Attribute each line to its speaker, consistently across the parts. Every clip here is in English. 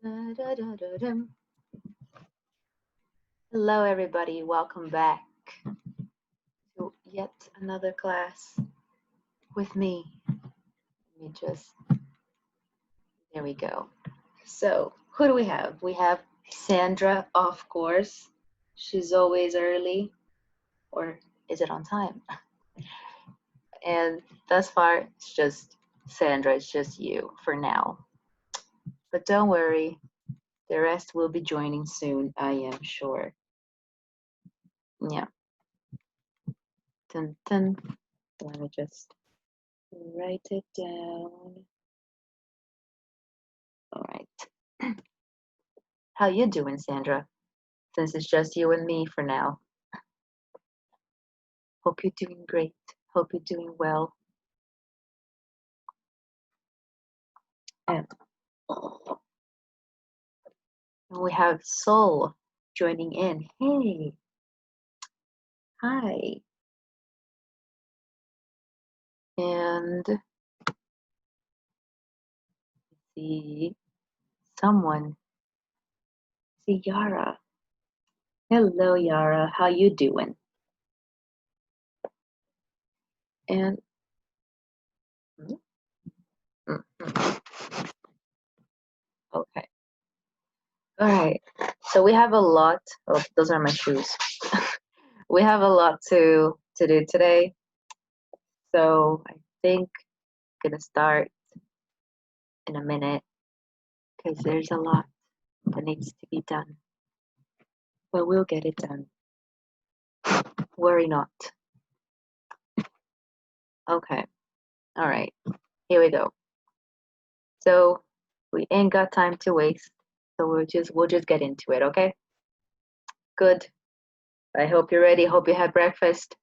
Speaker 1: Da-da-da-da-dum. Hello, everybody. Welcome back to yet another class with me. Let me just, there we go. So, who do we have? We have Sandra, of course. She's always early, or is it on time? And thus far, it's just Sandra, it's just you for now. But don't worry, the rest will be joining soon, I am sure. Yeah. Dun, dun. Let me just write it down. All right. How you doing, Sandra? Since it's just you and me for now. Hope you're doing great. Hope you're doing well. And we have Soul joining in. Hey, hi. And see someone. See Yara. Hello, Yara. How you doing? And okay. All right. So we have a lot. Oh, those are my shoes. We have a lot to do today. So I think I'm gonna start in a minute because there's a lot that needs to be done. But we'll get it done. Worry not. Okay. All right. Here we go. So we ain't got time to waste. So we'll just get into it, okay? Good. I hope you're ready. Hope you had breakfast.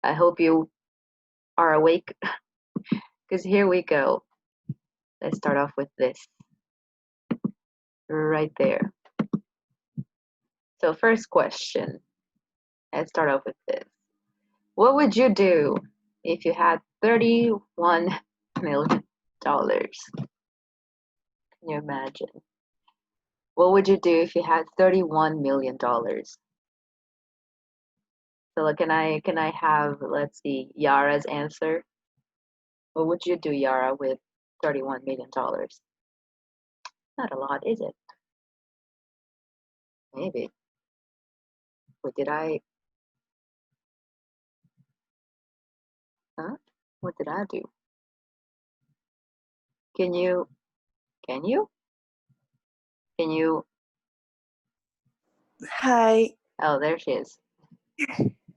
Speaker 1: I hope you are awake. Because here we go. Let's start off with this. Right there. So first question. Let's start off with this. What would you do if you had $31 million? Can you imagine? What would you do if you had $31 million? So can I have, let's see, Yara's answer? What would you do, Yara, with $31 million? Not a lot, is it? Maybe. What did I, huh? What did I do? Can you, can you? Can you?
Speaker 2: Hi.
Speaker 1: Oh, there she is.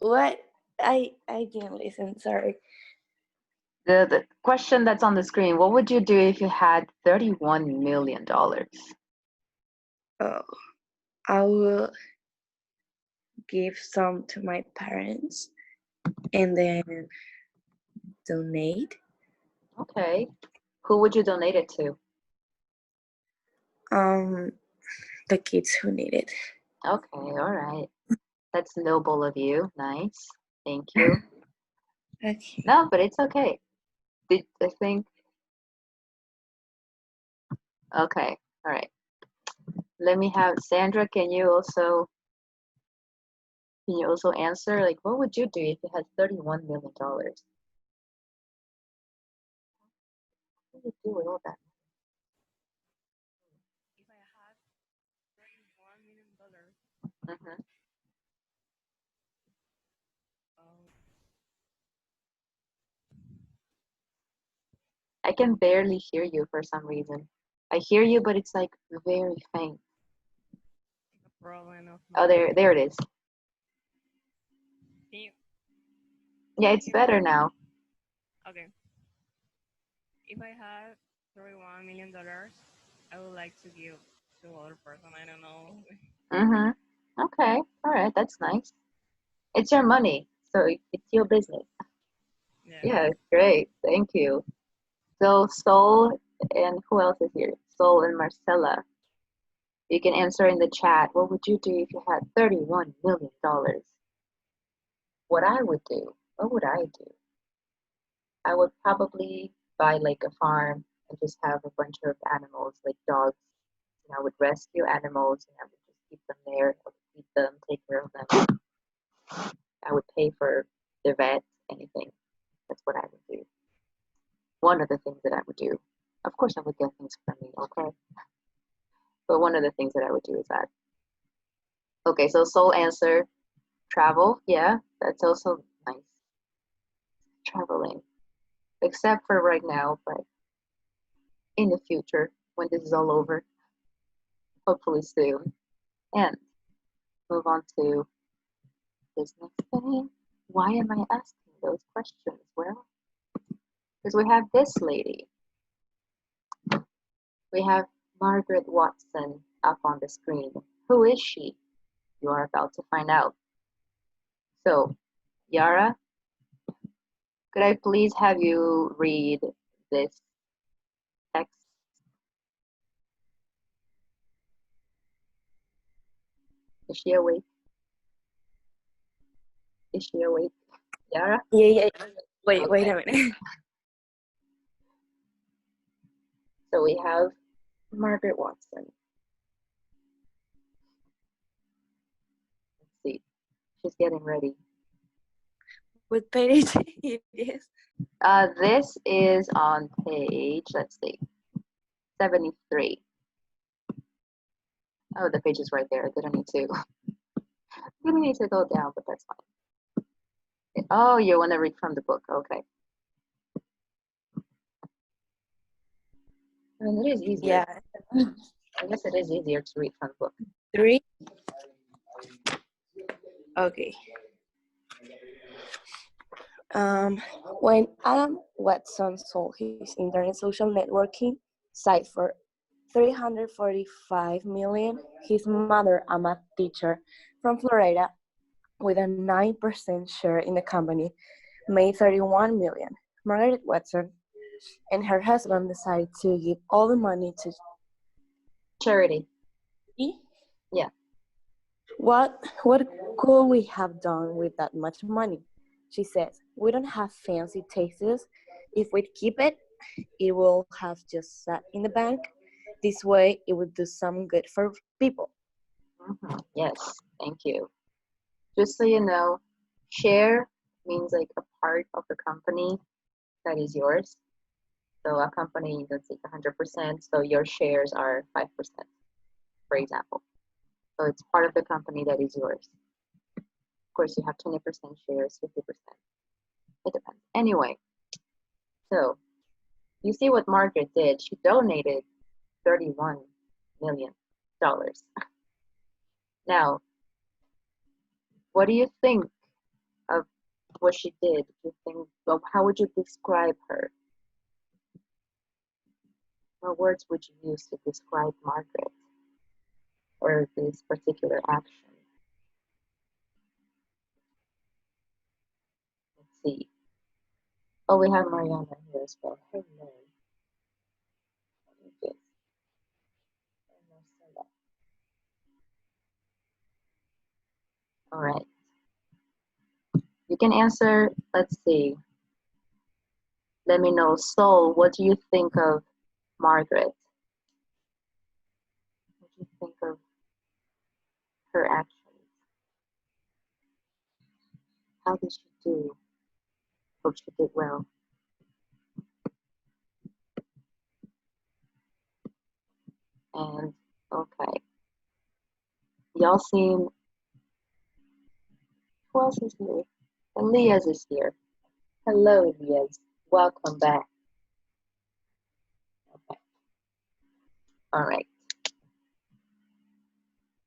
Speaker 2: What? I didn't listen. Sorry.
Speaker 1: The question that's on the screen, what would you do if you had $31 million?
Speaker 2: Oh, I will give some to my parents and then donate.
Speaker 1: Okay. Who would you donate it to?
Speaker 2: The kids who need it.
Speaker 1: Okay, all right. That's noble of you. Nice. Thank you.
Speaker 2: Okay.
Speaker 1: No, but it's okay. I think. Okay, all right. Let me have Sandra. Can you also answer? Like, what would you do if you had $31 million? What would you do with all that?
Speaker 3: If I had $31 million,
Speaker 1: Mm-hmm. I can barely hear you for some reason. I hear you, but it's like very faint.
Speaker 3: a problem of
Speaker 1: Oh,
Speaker 3: my.
Speaker 1: there it is.
Speaker 3: Can you,
Speaker 1: Yeah,
Speaker 3: can you
Speaker 1: it's
Speaker 3: hear me?
Speaker 1: better now.
Speaker 3: Okay. If I had $31 million, I would like to give to other person. I don't know.
Speaker 1: Mm-hmm. Okay, all right, that's nice. It's your money, so it's your business.
Speaker 3: Yeah.
Speaker 1: Yeah, great. Thank you. So Sol and who else is here? Sol and Marcella. You can answer in the chat. What would you do if you had $31 million? What I would do? What would I do? I would probably buy like a farm and just have a bunch of animals like dogs And I would rescue animals and I would just keep them there, I would feed them, take care of them. I would pay for their vet, anything. That's what I would do. One of the things that I would do. Of course, I would get things from me, okay? But one of the things that I would do is that. Okay, so sole answer, travel. Yeah, that's also nice. Traveling. Except for right now, but in the future, when this is all over, hopefully soon. And move on to this next thing. Why am I asking those questions? Well, because we have this lady. We have Margaret Watson up on the screen. Who is she? You are about to find out. So, Yara, could I please have you read this text? Is she awake? Is she awake? Yara?
Speaker 2: Yeah. Wait a
Speaker 1: Okay.
Speaker 2: minute.
Speaker 1: So we have Margaret Watson. Let's see. She's getting ready.
Speaker 2: What page it is?
Speaker 1: This is on page, let's see, 73. Oh, the page is right there. I didn't need to go down, but that's fine. Oh, you want to read from the book. Okay. I mean, it is easier.
Speaker 2: Yeah.
Speaker 1: I guess it is easier to read from the book.
Speaker 2: 3. Okay. When Adam Watson sold his internet social networking site for $345 million, his mother, a math teacher from Florida with a 9% share in the company, made $31 million. Margaret Watson and her husband decided to give all the money to
Speaker 1: Charity. Yeah.
Speaker 2: What could we have done with that much money? She says, we don't have fancy tastes. If we keep it, it will have just sat in the bank. This way, it would do some good for people.
Speaker 1: Yes, thank you. Just so you know, share means like a part of the company that is yours. So a company that's like 100%, so your shares are 5%, for example. So it's part of the company that is yours. Of course, you have 20% shares, 50%. It depends. Anyway, so you see what Margaret did. She donated $31 million. Now, what do you think of what she did? Do you think, well, how would you describe her? What words would you use to describe Margaret or this particular action? Let's see. Oh, we have Mariana here as well. Hello. Yes. All right. You can answer, let's see. Let me know. Sol, what do you think of Margaret? What do you think of her actions? How did she do? Hope she did well. And okay. Y'all seen, who else is here? Elias is here. Hello, Elias. Welcome back. Okay. All right.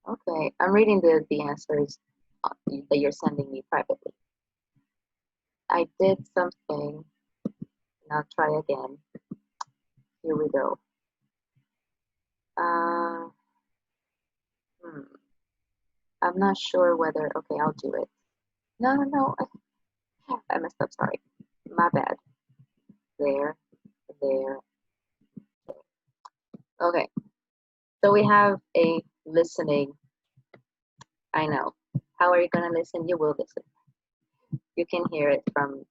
Speaker 1: Okay, I'm reading the answers that you're sending me privately. I did something, and I'll try again. Here we go. I'm not sure whether, okay, I'll do it. No, I messed up, sorry. My bad. There. Okay, so we have a listening. I know. How are you gonna listen? You will listen. You can hear it from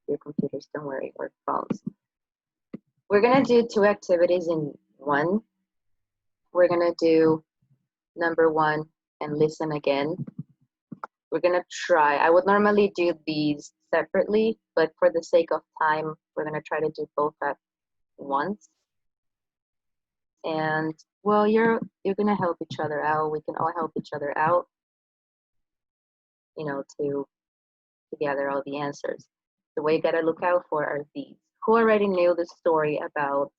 Speaker 1: your computers, don't worry, or phones. We're gonna do 2 activities in one. we're gonna do number 1 and listen again. We're gonna try. I would normally do these separately, but for the sake of time, we're gonna try to do both at once. And well, you're gonna help each other out. We can all help each other out, you know, to gather all the answers. The way you gotta look out for are these. Who already knew the story about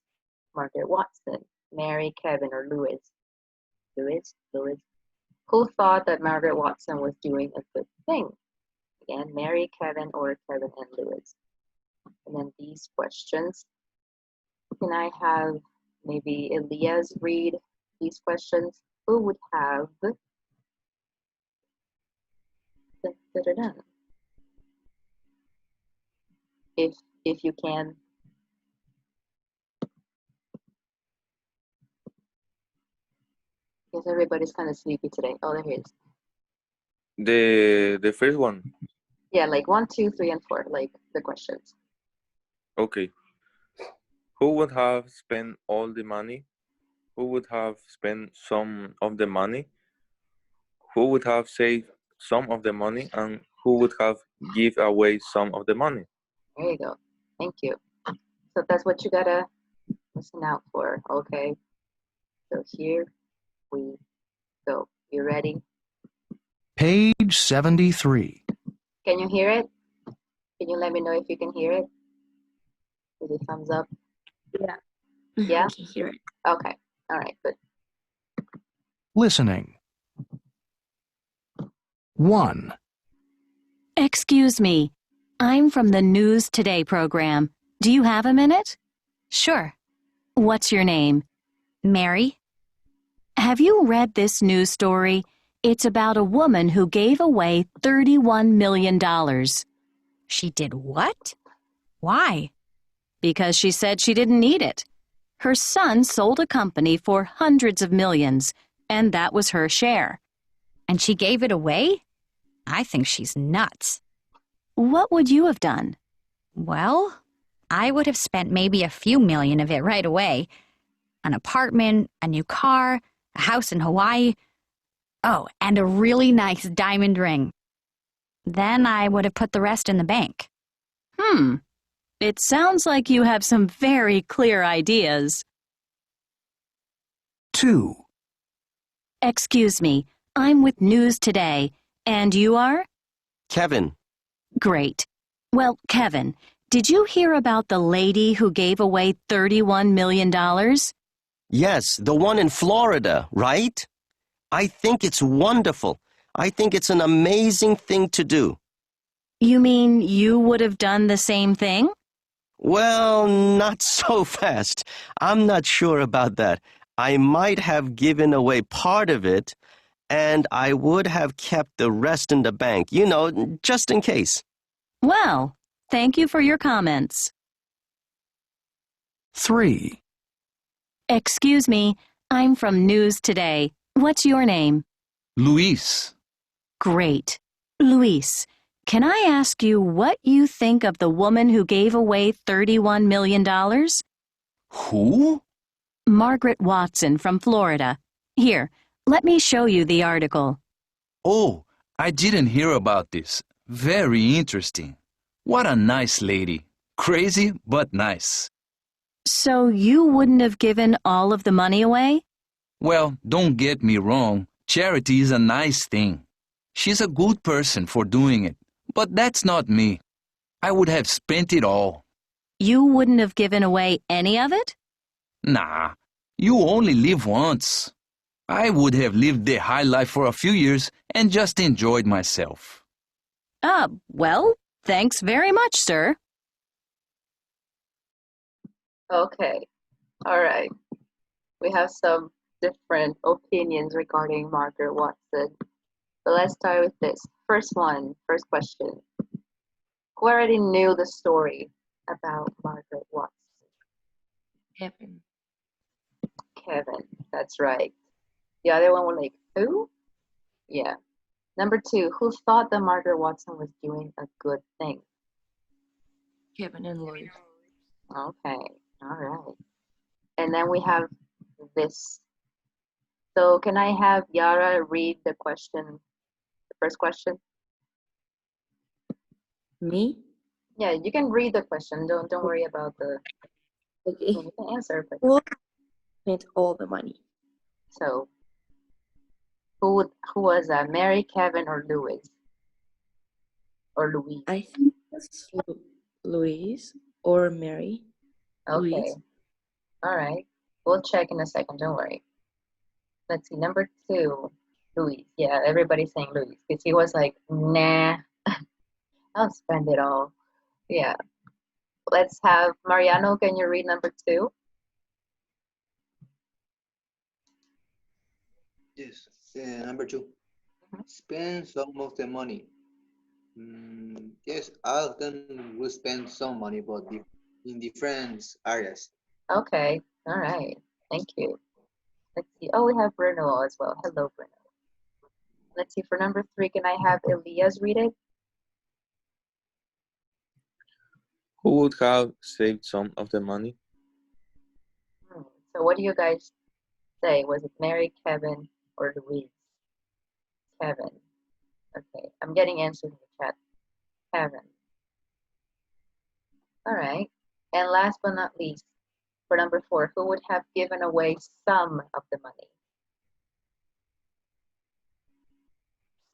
Speaker 1: Margaret Watson? Mary, Kevin, or Louis? Louis? Who thought that Margaret Watson was doing a good thing? Again, Mary, Kevin, or Kevin and Louis? And then these questions. Can I have maybe Elias read these questions? Who would have if you can. Because everybody's kind of sleepy today. Oh, there he is.
Speaker 4: The first one.
Speaker 1: Yeah, like 1, 2, 3, and 4, like the questions.
Speaker 4: Okay. Who would have spent all the money? Who would have spent some of the money? Who would have saved some of the money? And who would have give away some of the money?
Speaker 1: There you go. Thank you. So that's what you gotta listen out for, okay? So here we go. You ready?
Speaker 5: Page 73.
Speaker 1: Can you hear it? Can you let me know if you can hear it? Is it thumbs up?
Speaker 2: Yeah.
Speaker 1: Yeah?
Speaker 2: I can hear it.
Speaker 1: Okay. All right, good.
Speaker 5: Listening. 1,
Speaker 6: Excuse me, I'm from the News Today program. Do you have a minute?
Speaker 7: Sure.
Speaker 6: What's your name?
Speaker 7: Mary?
Speaker 6: Have you read this news story? It's about a woman who gave away $31 million
Speaker 7: She did what? Why?
Speaker 6: because she said she didn't need it. Her son sold a company for hundreds of millions, and that was her share.
Speaker 7: And she gave it away? I think she's nuts.
Speaker 6: What would you have done?
Speaker 7: Well, I would have spent maybe a few million of it right away. An apartment, a new car, a house in Hawaii. Oh, and a really nice diamond ring. Then I would have put the rest in the bank.
Speaker 6: It sounds like you have some very clear ideas.
Speaker 5: 2,
Speaker 6: Excuse me, I'm with News Today. And you are?
Speaker 8: Kevin,
Speaker 6: Great. Well, Kevin, did you hear about the lady who gave away $31 million?
Speaker 8: yes, the one in Florida, right? I think it's wonderful. I think it's an amazing thing to do.
Speaker 6: You mean you would have done the same thing?
Speaker 8: Well, not so fast. I'm not sure about that. I might have given away part of it, and I would have kept the rest in the bank, you know, just in case.
Speaker 6: Well, thank you for your comments.
Speaker 5: 3,
Speaker 6: Excuse me, I'm from News Today. What's your name?
Speaker 5: Luis.
Speaker 6: Great. Luis, can I ask you what you think of the woman who gave away $31 million?
Speaker 5: Who?
Speaker 6: Margaret Watson from Florida. Here, let me show you the article.
Speaker 9: Oh, I didn't hear about this. Very interesting. What a nice lady. Crazy, but nice.
Speaker 6: So you wouldn't have given all of the money away?
Speaker 9: Well, don't get me wrong. Charity is a nice thing. She's a good person for doing it. But that's not me. I would have spent it all.
Speaker 6: You wouldn't have given away any of it?
Speaker 9: Nah, you only live once. I would have lived the high life for a few years and just enjoyed myself.
Speaker 6: Well, thanks very much, sir.
Speaker 1: Okay. All right. We have some different opinions regarding Margaret Watson. So let's start with this. First question. Who already knew the story about Margaret Watson?
Speaker 2: Kevin.
Speaker 1: Kevin, that's right. The other one was like, who? Yeah. Number 2, who thought that Margaret Watson was doing a good thing?
Speaker 2: Kevin and Louis.
Speaker 1: Okay, all right. And then we have this So can I have Yara read the question, the first question?
Speaker 2: Me?
Speaker 1: Yeah, you can read the question. Don't worry about the.
Speaker 2: Okay.
Speaker 1: You can answer. But
Speaker 2: Who spent all the money?
Speaker 1: so, who was Mary, Kevin, or Louis? Or Louise?
Speaker 2: I think it's Louise or Mary.
Speaker 1: Okay.
Speaker 2: Louise.
Speaker 1: All right. We'll check in a second. Don't worry. Let's see. Number 2, Louis. Yeah, everybody's saying Louis because he was like, nah, I'll spend it all. Yeah. Let's have Mariano. Can you read number 2?
Speaker 10: Yes. Number 2. Spend some of the money. Yes, all of them will spend some money, but in different areas.
Speaker 1: Okay. All right. Thank you. Let's see. Oh, we have Bruno as well. Hello, Bruno. Let's see. For number 3, can I have Elias read it?
Speaker 4: Who would have saved some of the money?
Speaker 1: So what do you guys say? Was it Mary, Kevin, or Louise? Kevin. Okay. I'm getting answers in the chat. Kevin. All right. And last but not least, for number 4, who would have given away some of the money?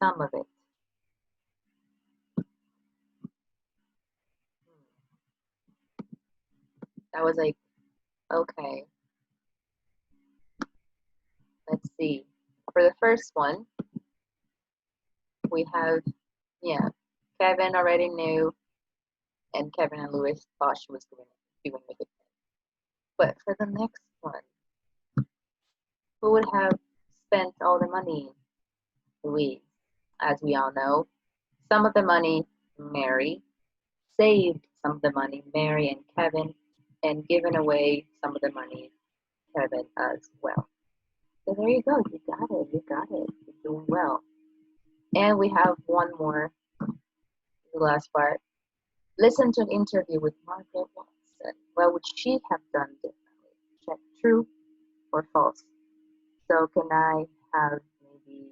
Speaker 1: Some of it. That was like, okay. Let's see. For the first one, we have, yeah, Kevin already knew, and Kevin and Louis thought she was doing it. But for the next one, who would have spent all the money? Louise. As we all know, some of the money, Mary, saved some of the money, Mary and Kevin, and given away some of the money, Kevin as well. So there you go. You got it. You got it. You're doing well. And we have one more, the last part. Listen to an interview with Margaret Watson. What would she have done differently? Check true or false. So can I have maybe,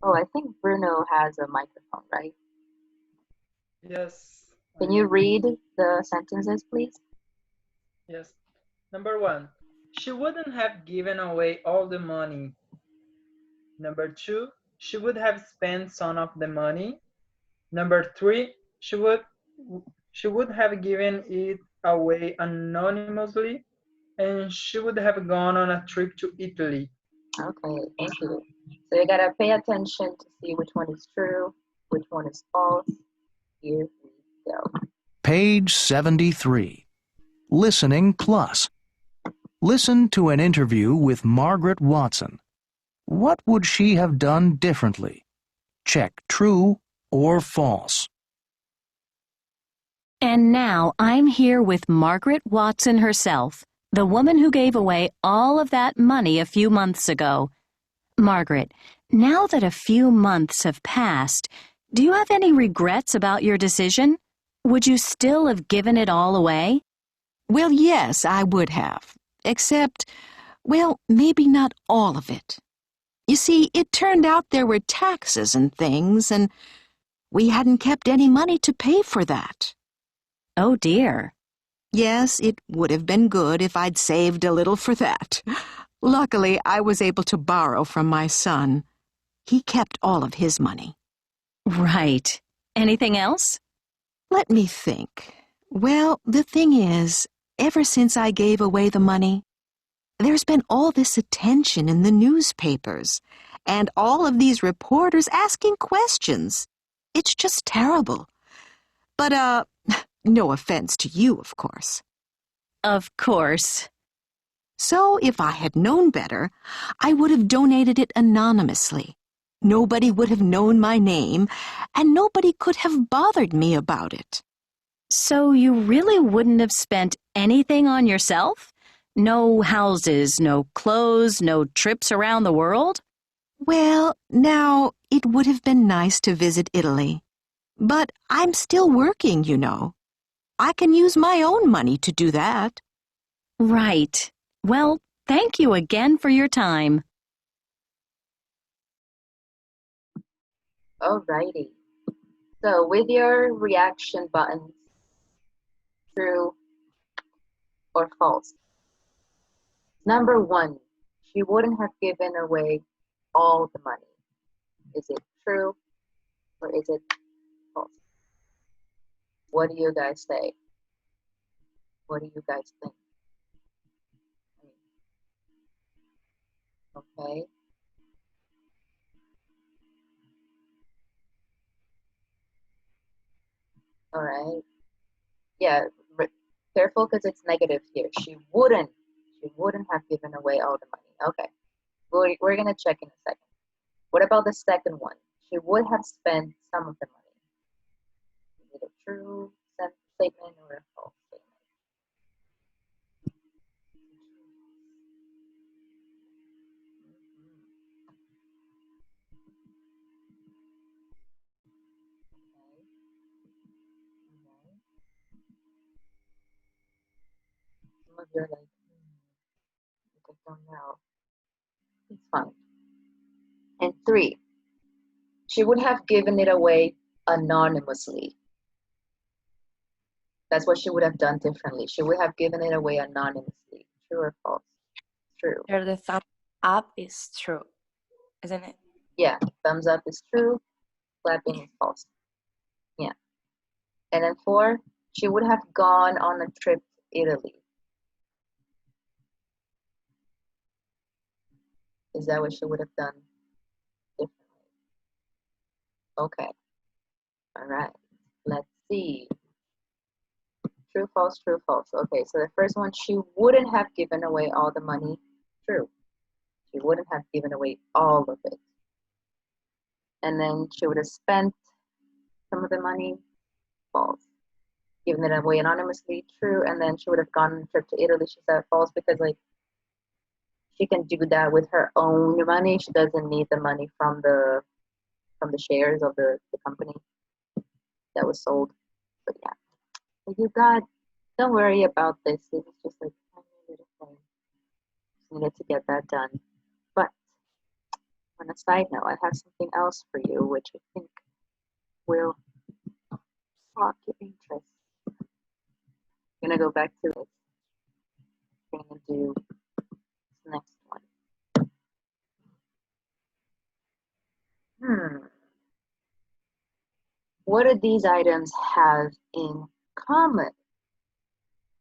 Speaker 1: oh, I think Bruno has a microphone, right?
Speaker 11: Yes.
Speaker 1: Can you read the sentences, please?
Speaker 11: Yes. Number 1, she wouldn't have given away all the money. Number 2, she would have spent some of the money. Number 3, she would have given it away anonymously, and she would have gone on a trip to Italy.
Speaker 1: Okay, thank you. So you gotta pay attention to see which one is true, which one is false. Here we go.
Speaker 5: Page 73. Listening plus. Listen to an interview with Margaret Watson. What would she have done differently? Check true or false.
Speaker 6: And now I'm here with Margaret Watson herself, the woman who gave away all of that money a few months ago. Margaret, now that a few months have passed, do you have any regrets about your decision? Would you still have given it all away?
Speaker 12: Well, yes, I would have. Except, well, maybe not all of it. You see, it turned out there were taxes and things, and we hadn't kept any money to pay for that.
Speaker 6: Oh, dear.
Speaker 12: Yes, it would have been good if I'd saved a little for that. Luckily, I was able to borrow from my son. He kept all of his money.
Speaker 6: Right. Anything else?
Speaker 12: Let me think. Well, the thing is, ever since I gave away the money, there's been all this attention in the newspapers, and all of these reporters asking questions. It's just terrible. But, no offense to you, of course.
Speaker 6: Of course.
Speaker 12: So if I had known better, I would have donated it anonymously. Nobody would have known my name, and nobody could have bothered me about it.
Speaker 6: So you really wouldn't have spent anything on yourself? No houses, no clothes, no trips around the world?
Speaker 12: Well, now, it would have been nice to visit Italy. But I'm still working, you know. I can use my own money to do that.
Speaker 6: Right. Well, Thank you again for your time.
Speaker 1: Alrighty. So with your reaction buttons, true or false. Number 1, she wouldn't have given away all the money. Is it true or is it false? What do you guys say? What do you guys think? Okay. All right. Yeah, careful because it's negative here. She wouldn't have given away all the money. Okay. We're going to check in a second. What about the second one? She would have spent some of the money. Is it a true statement or a false statement? Some of you are like, I don't know. It's fine. And 3, she would have given it away anonymously. That's what she would have done differently. She would have given it away anonymously. True or false? True.
Speaker 2: Here, the thumb up is true, isn't it?
Speaker 1: Yeah, thumbs up is true. Clapping is false. Yeah. And then 4, she would have gone on a trip to Italy. Is that what she would have done differently? Okay. All right. Let's see. True, false, true, false. Okay, so the first one, she wouldn't have given away all the money. True. She wouldn't have given away all of it. And then she would have spent some of the money. False. Given it away anonymously. True. And then she would have gone on a trip to Italy. She said false because, like, she can do that with her own money. She doesn't need the money from the shares of the company that was sold. But yeah. So you got, don't worry about this. It was just like a little thing. Just needed to get that done. But on a side note, I have something else for you, which I think will spark your interest. I'm gonna go back to this. I'm gonna do this next one. What do these items have in common?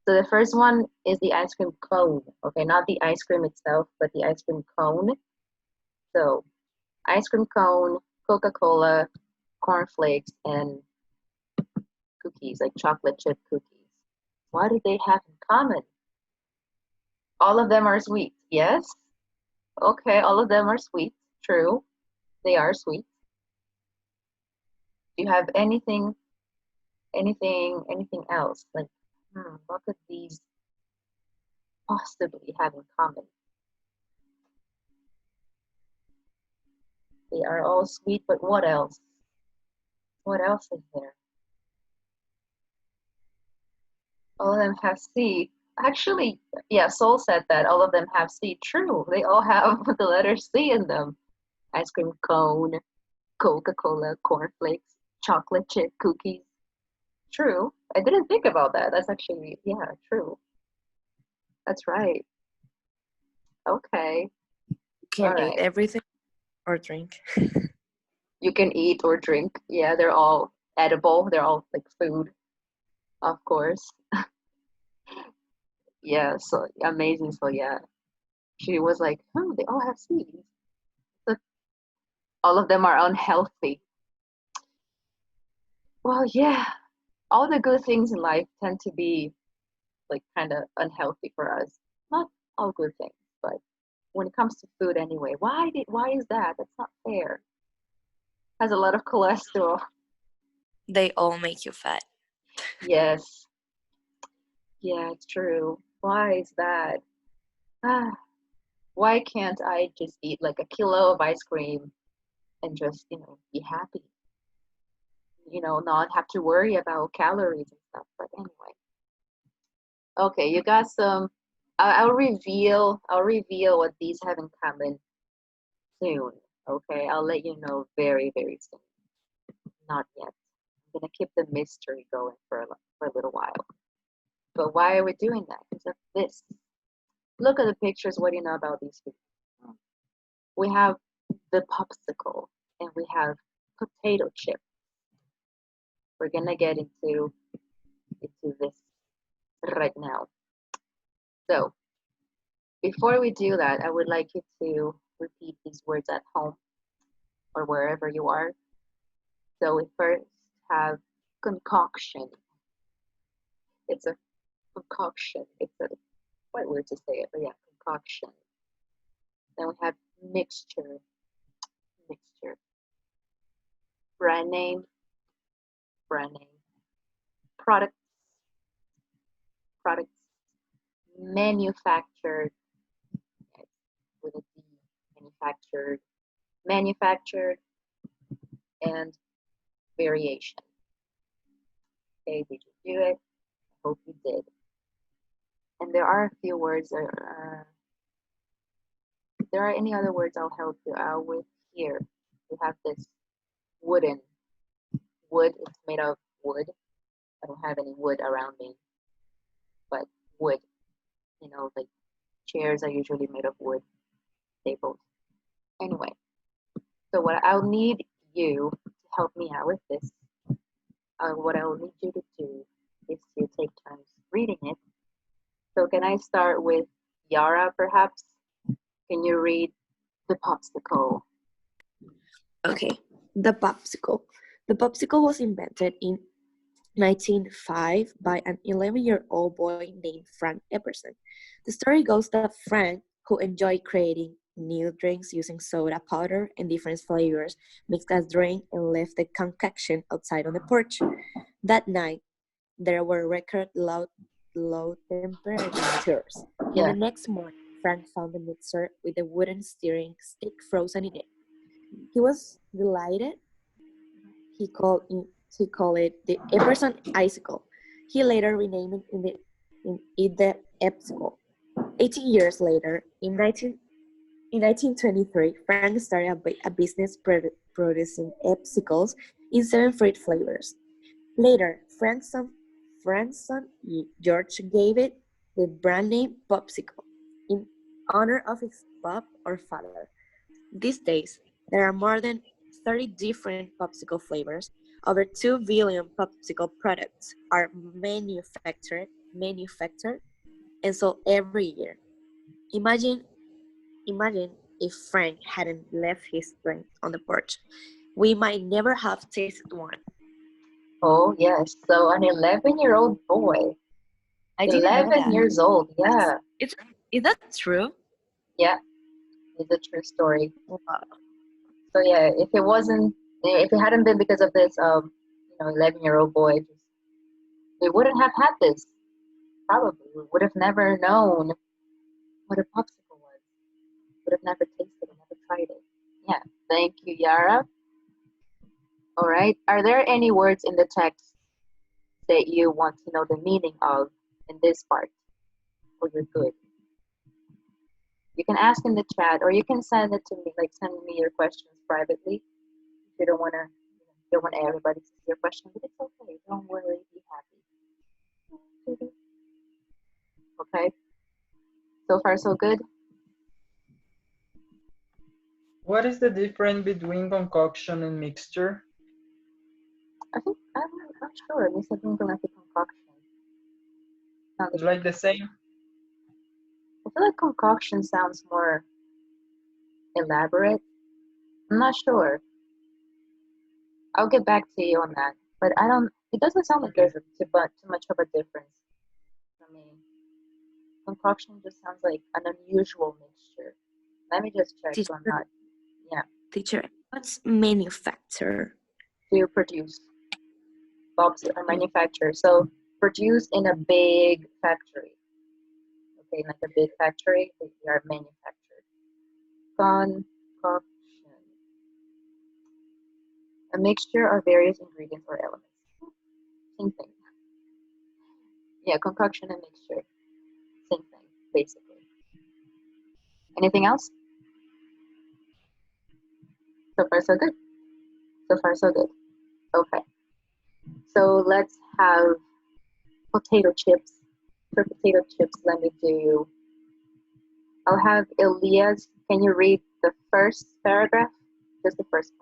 Speaker 1: So the first one is the ice cream cone. Okay, not the ice cream itself, but the ice cream cone. So ice cream cone, Coca-Cola, cornflakes, and cookies, like chocolate chip cookies. What do they have in common? All of them are sweet. Yes? Okay, all of them are sweet. True. They are sweet. Do you have anything else? Like, what could these possibly have in common? They are all sweet, but what else? What else is there? All of them have C. Actually, yeah, Sol said that all of them have C. True, they all have the letter C in them. Ice cream cone, Coca-Cola, cornflakes, chocolate chip cookies. True. I didn't think about that. That's actually, yeah, true. That's right. Okay.
Speaker 2: You can
Speaker 1: All
Speaker 2: eat
Speaker 1: right.
Speaker 2: everything or drink.
Speaker 1: You can eat or drink. Yeah, they're all edible. They're all like food, of course. Yeah, so amazing. So yeah, she was like, they all have seeds. But all of them are unhealthy. Well, yeah, all the good things in life tend to be like kind of unhealthy for us. Not all good things, but when it comes to food anyway, why is that? That's not fair. Has a lot of cholesterol.
Speaker 2: They all make you fat.
Speaker 1: Yes. Yeah, it's true. Why is that? Why can't I just eat like a kilo of ice cream and just, be happy? Not have to worry about calories and stuff. But anyway. Okay, you got some I'll reveal what these have in common soon. Okay, I'll let you know very, very soon. Not yet. I'm gonna keep the mystery going for a little while. But why are we doing that? Because of this. Look at the pictures. What do you know about these people? We have the popsicle and we have potato chip. We're gonna get into this right now. So before we do that, I would like you to repeat these words at home or wherever you are. So we first have concoction. It's a concoction. It's a quite weird to say it, but yeah, concoction. Then we have mixture. Brand name. Products. Manufactured. Yes, with a D. Manufactured. And variation. Okay, did you do it? I hope you did. And there are a few words. If there are any other words, I'll help you out with here. We have this wooden. Wood, it's made of wood. I don't have any wood around me, but wood. You know, like chairs are usually made of wood, tables. Anyway, so what I'll need you to help me out with this, what I'll need you to do is to take turns reading it. So can I start with Yara, perhaps? Can you read the popsicle?
Speaker 2: Okay, the popsicle. The popsicle was invented in 1905 by an 11-year-old boy named Frank Epperson. The story goes that Frank, who enjoyed creating new drinks using soda powder and different flavors, mixed a drink and left the concoction outside on the porch. That night, there were record low temperatures.
Speaker 1: Yeah.
Speaker 2: And the next morning, Frank found the mixer with a wooden steering stick frozen in it. He was delighted. He called it the Epperson icicle. He later renamed it the Epsicle. 18 years later, in 1923, Frank started a business producing Epsicles in 7 fruit flavors. Later, Frank's son George gave it the brand name Popsicle in honor of his pop or father. These days, there are more than 30 different popsicle flavors. Over 2 billion popsicle products are manufactured and sold every year. Imagine if Frank hadn't left his drink on the porch. We might never have tasted one.
Speaker 1: Oh, yes. So an 11-year-old boy.
Speaker 2: I didn't know
Speaker 1: 11
Speaker 2: that.
Speaker 1: years old, yeah.
Speaker 2: Is that true?
Speaker 1: Yeah, it's a true story.
Speaker 2: Wow.
Speaker 1: So yeah, if it hadn't been because of this, 11-year-old boy, we wouldn't have had this. Probably, we would have never known what a popsicle was. Would have never tasted it, never tried it. Yeah, thank you, Yara. All right. Are there any words in the text that you want to know the meaning of in this part? Or you're good? You can ask in the chat, or you can send it to me, like send me your questions privately. If you don't want everybody to see your question, but it's okay. Don't worry. Be happy. Okay. So far, so good.
Speaker 11: What is the difference between concoction and mixture?
Speaker 1: I'm not sure. At least I think like a concoction.
Speaker 11: It's like the same?
Speaker 1: I feel like concoction sounds more elaborate. I'm not sure. I'll get back to you on that. But it doesn't sound like there's too much of a difference for me. Concoction just sounds like an unusual mixture. Let me just check so I'm not. Yeah.
Speaker 2: Teacher, what's manufacture?
Speaker 1: To produce. Bulbs are manufactured. So produce in a big factory. Okay, like a big factory, they are manufactured. Concoction. A mixture of various ingredients or elements. Same thing. Yeah, concoction and mixture. Same thing. basically. Anything else? So far, so good. So far, so good. Okay. So let's have potato chips. For potato chips, I'll have Elias. Can you read the first paragraph? Just the first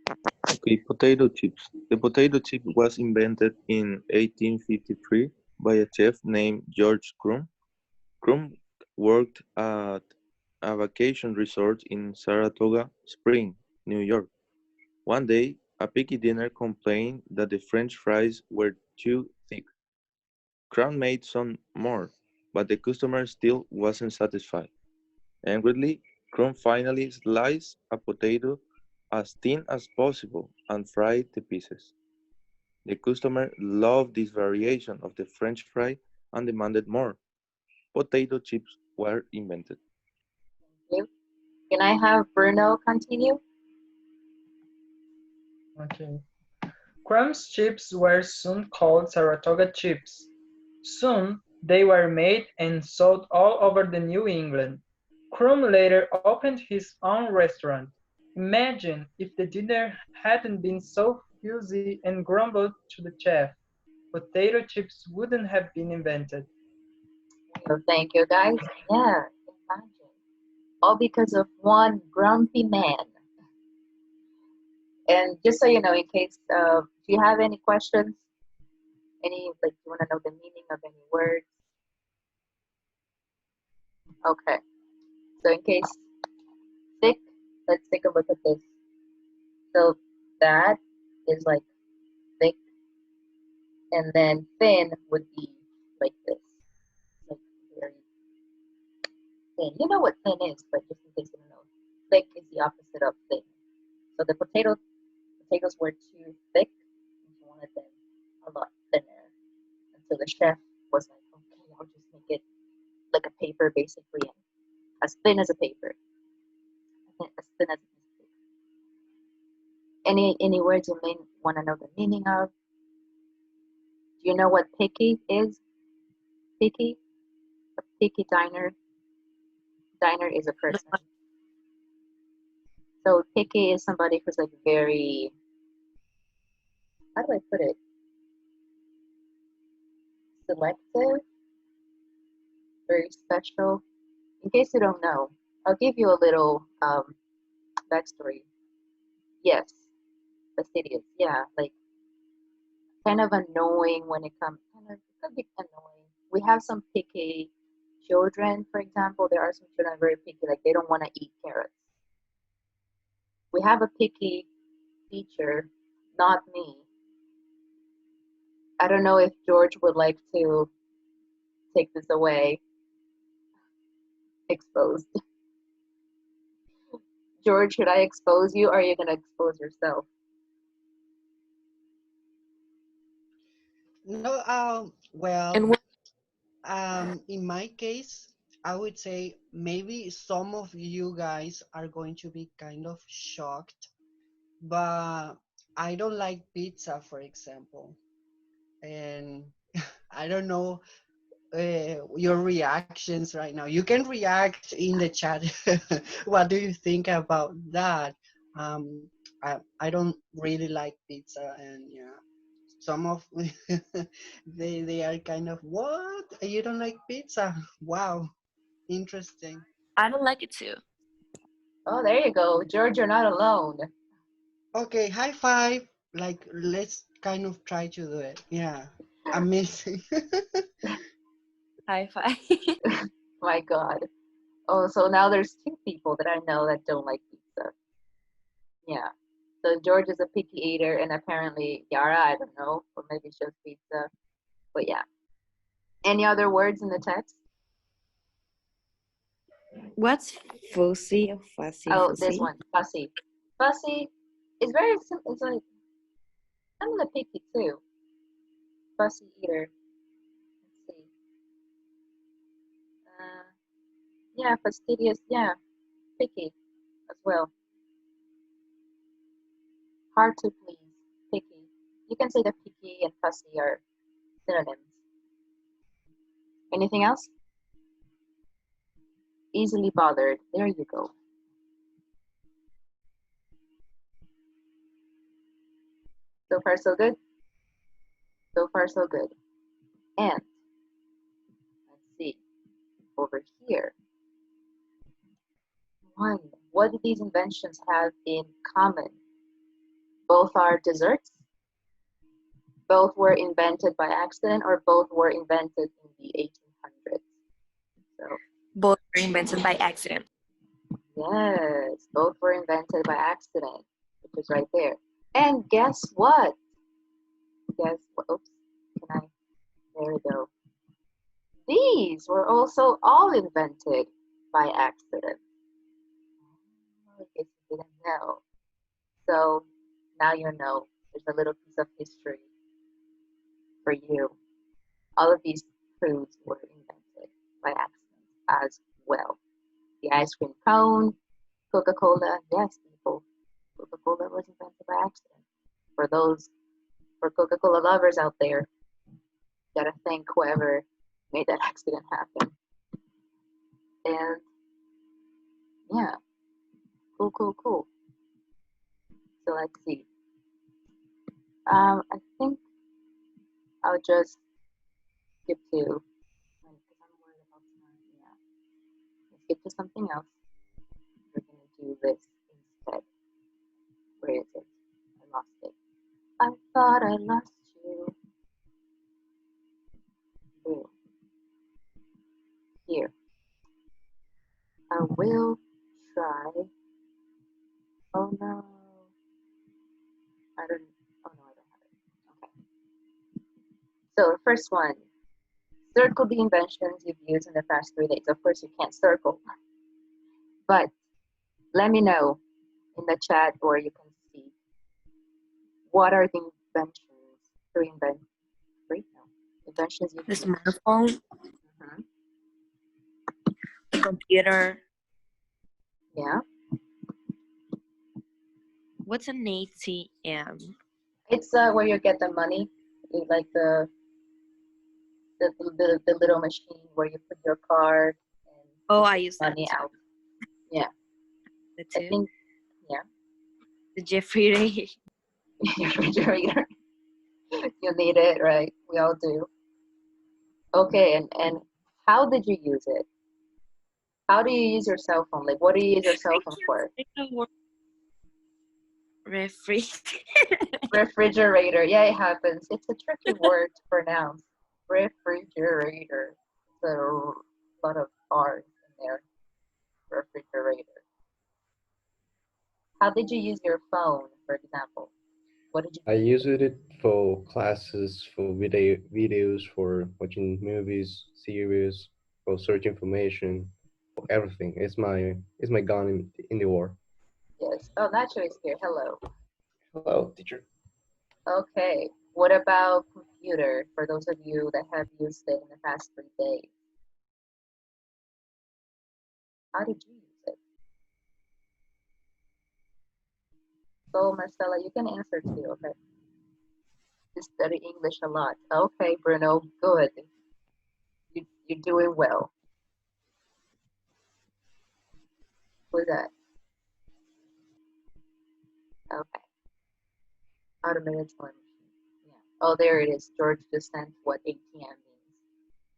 Speaker 1: one.
Speaker 4: Okay, potato chips. The potato chip was invented in 1853 by a chef named George Crumb. Crumb worked at a vacation resort in Saratoga Springs, New York. One day, a picky dinner complained that the French fries were too thick. Crumb made some more, but the customer still wasn't satisfied. Angrily, Crumb finally sliced a potato as thin as possible and fried the pieces. The customer loved this variation of the French fry and demanded more. Potato chips were invented.
Speaker 1: Thank you. Can I have Bruno continue?
Speaker 11: Okay. Crumb's chips were soon called Saratoga chips. Soon, they were made and sold all over the New England. Crumb later opened his own restaurant. Imagine if the dinner hadn't been so fussy and grumbled to the chef. Potato chips wouldn't have been invented.
Speaker 1: So thank you, guys. Yeah, imagine. All because of one grumpy man. And just so you know, in case, do you have any questions? You want to know the meaning of any words? Okay. So in case thick, let's take a look at this. So that is like thick, and then thin would be like this. Like very thin. You know what thin is, but just in case you don't know. Thick is the opposite of thin. So the potatoes were too thick, and he wanted them a lot thinner. And so the chef was like, okay, I'll just make it like a paper basically, and as thin as a paper. As thin as a piece of paper. Any words you may want to know the meaning of? Do you know what picky is? Picky? A picky diner. Diner is a person. So picky is somebody who's like very, how do I put it? Selective, very special. In case you don't know, I'll give you a little backstory. Yes, fastidious. Yeah, like kind of annoying when it comes. It could be annoying. We have some picky children, for example. There are some children very picky, like they don't want to eat carrots. We have a picky teacher, not me. I don't know if George would like to take this away. Exposed. George, should I expose you or are you going to expose yourself?
Speaker 13: No, well,
Speaker 2: And
Speaker 13: in my case, I would say maybe some of you guys are going to be kind of shocked, but I don't like pizza, for example. And I don't know your reactions right now. You can react in the chat. What do you think about that? I don't really like pizza, and yeah, some of they are kind of, what, you don't like pizza? Wow, interesting.
Speaker 2: I don't like it too.
Speaker 1: Oh, there you go. George, you're not alone.
Speaker 13: Okay, high five. Like, let's kind of try to do it. Yeah, amazing.
Speaker 2: High five.
Speaker 1: My God. Oh, so now there's two people that I know that don't like pizza. Yeah. So George is a picky eater, and apparently Yara, I don't know, or maybe it's just pizza. But yeah. Any other words in the text?
Speaker 2: What's fussy or fussy?
Speaker 1: Oh,
Speaker 2: Fussy?
Speaker 1: this one, fussy. Fussy is very simple. It's like, I'm gonna picky too. Fussy eater. Let's see. Yeah, fastidious. Yeah, picky as well. Hard to please. Picky. You can say that picky and fussy are synonyms. Anything else? Easily bothered. There you go. So far, so good? So far, so good. And let's see, over here. One, what do these inventions have in common? Both are desserts, both were invented by accident, or both were invented in the 1800s. So
Speaker 2: Both were invented by accident.
Speaker 1: yes, both were invented by accident, which is right there. And guess what? Guess what? Oops, can I? There we go. These were also all invented by accident. I guess you didn't know. So now you know. There's a little piece of history for you. All of these foods were invented by accident as well. The ice cream cone, Coca-Cola, yes, people. Coca-Cola was invented by accident. For Coca-Cola lovers out there, gotta thank whoever made that accident happen. And yeah, cool. So let's see. I think I'll just skip to, because I'm worried about time. Yeah, let's skip to something else. We're gonna do this instead. Where is it? I lost it. I thought I lost you. Here. I will try. Oh no. I don't have it. Okay. So the first one. Circle the inventions you've used in the past 3 days. Of course you can't circle. But let me know in the chat, or you can see, what are the inventions you've
Speaker 2: The
Speaker 1: used?
Speaker 2: smartphone, the computer.
Speaker 1: Yeah.
Speaker 2: What's an ATM?
Speaker 1: It's where you get the money, like the little machine where you put your card and
Speaker 2: I use
Speaker 1: money
Speaker 2: that too.
Speaker 1: out. Yeah.
Speaker 2: The two.
Speaker 1: I think, yeah.
Speaker 2: The refrigerator.
Speaker 1: Refrigerator. You need it, right? We all do. Okay, and how did you use it? How do you use your cell phone? Like, what do you use your cell phone for? Refrigerator. Yeah, it happens. It's a tricky word to pronounce. Refrigerator. There's a lot of R's in there. Refrigerator. How did you use your phone, for example? What did you do?
Speaker 14: I used it for classes, for videos, for watching movies, series, for search information, for everything. It's my gun in the war.
Speaker 1: Yes. Oh, Nacho is here. Hello.
Speaker 14: Hello, teacher.
Speaker 1: Okay. What about computer, for those of you that have used it in the past 3 days? How did you use it? So, Marcella, you can answer too, okay? You study English a lot. Okay, Bruno, good. You're doing well. Who's that? Okay. Automated teller machine. Yeah. Oh, there it is. George just sent what ATM means.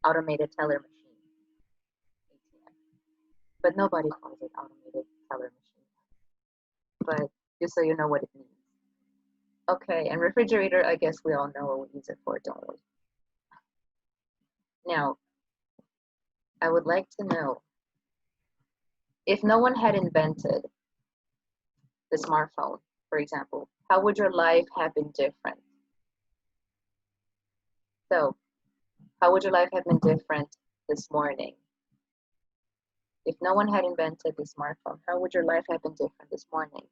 Speaker 1: Automated teller machine. ATM. But nobody calls it automated teller machine. But just so you know what it means. Okay, and refrigerator, I guess we all know what we use it for, don't we? Now, I would like to know, if no one had invented the smartphone, for example, how would your life have been different? So, how would your life have been different this morning? If no one had invented the smartphone, how would your life have been different this morning?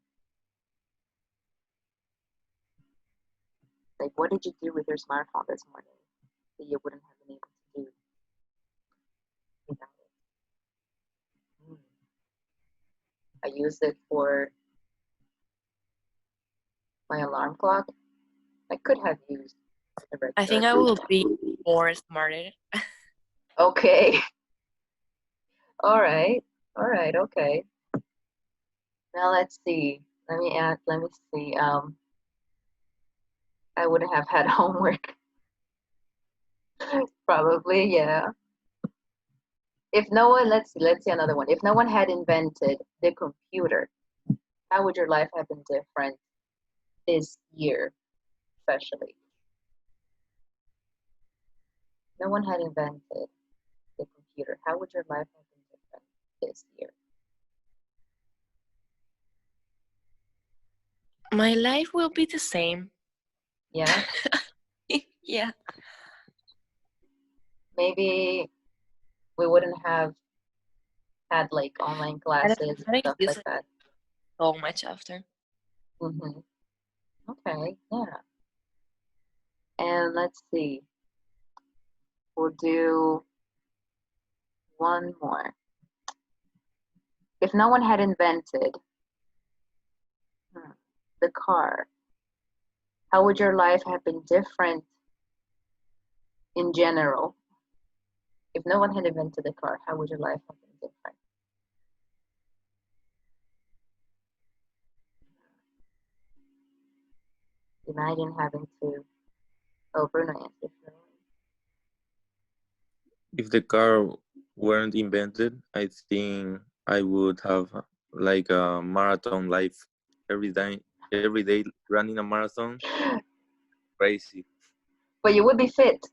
Speaker 1: Like, what did you do with your smartphone this morning that you wouldn't have been able to do without it? I used it for my alarm clock. I could have used the regular.
Speaker 2: I think I will be more smarter.
Speaker 1: Okay. All right. All right. Okay. Now let's see. Let me ask. Let me see. I would have had homework. Probably, yeah. If no one, let's see another one. If no one had invented the computer, how would your life have been different this year, especially? No one had invented the computer. How would your life have been different this year?
Speaker 2: My life will be the same.
Speaker 1: Yeah.
Speaker 2: Yeah.
Speaker 1: Maybe we wouldn't have had like online classes and stuff
Speaker 2: use
Speaker 1: like
Speaker 2: it
Speaker 1: that.
Speaker 2: so much after.
Speaker 1: Mm-hmm. Okay, yeah. And let's see. We'll do one more. If no one had invented the car, how would your life have been different in general? If no one had invented the car, how would your life have been different? Imagine having to. Oh, Bruno answered.
Speaker 4: If the car weren't invented, I think I would have like a marathon life every day running a marathon. Crazy.
Speaker 1: But you would be fit.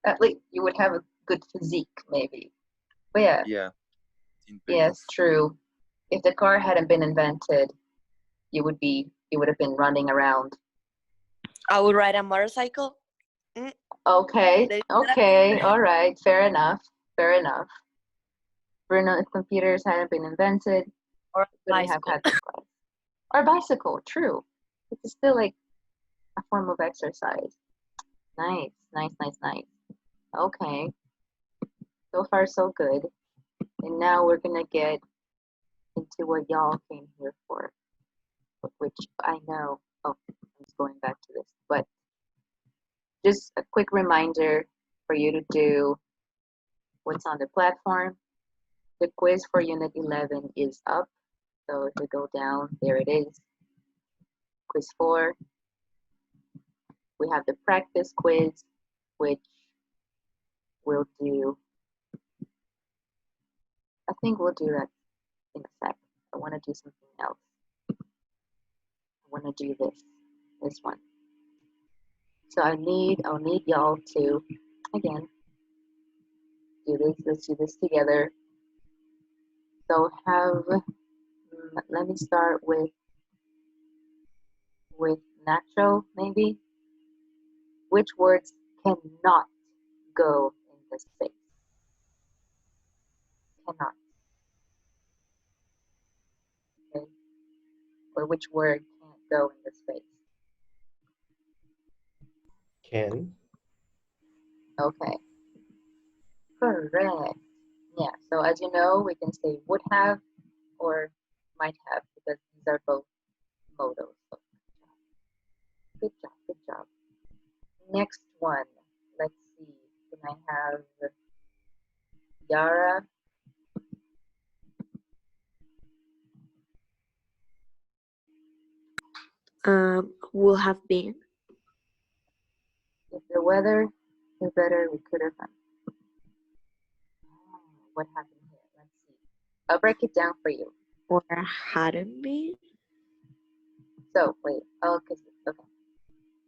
Speaker 1: At least you would have a good physique, maybe. But yeah,
Speaker 4: Yeah.
Speaker 1: yes, true. If the car hadn't been invented, you would have been running around.
Speaker 2: I would ride a motorcycle.
Speaker 1: Okay, okay, all right, fair enough, fair enough. Bruno, if computers hadn't been invented,
Speaker 2: Or
Speaker 1: wouldn't have had this class. Or bicycle, true. It's still like a form of exercise. Nice, nice, nice, nice. Okay, so far so good. And now we're gonna get into what y'all came here for, which I know. Oh, I'm just going back to this, but just a quick reminder for you to do what's on the platform. The quiz for Unit 11 is up. So if we go down, there it is. Quiz 4. We have the practice quiz, which we'll do. I think we'll do that in a sec. I want to do something else. I want to do this one. So I'll need y'all to, again, do this. Let's do this together. So let me start with natural, maybe. Which words cannot go in this space? Cannot. Okay. Or which word can't go in this space?
Speaker 14: Can.
Speaker 1: Okay. Correct. Yeah. So as you know, we can say would have or might have because these are both modals. So good job. Good job. Next one. Let's see. Can I have Yara?
Speaker 2: Will have been.
Speaker 1: If the weather is better, we could have done. What happened here? Let's see. I'll break it down for you.
Speaker 2: Or hadn't been.
Speaker 1: So wait. Okay.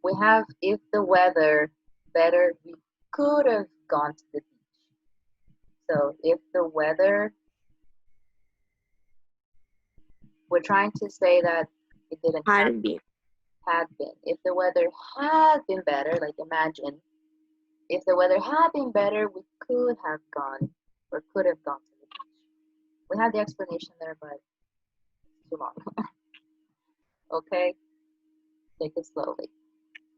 Speaker 1: We have if the weather better, we could have gone to the beach. So if the weather, we're trying to say that it didn't
Speaker 2: hadn't been.
Speaker 1: Had been. If the weather had been better, like imagine, if the weather had been better, we could have gone or could have gone to the beach. We had the explanation there, but it's too long. Okay, take it slowly.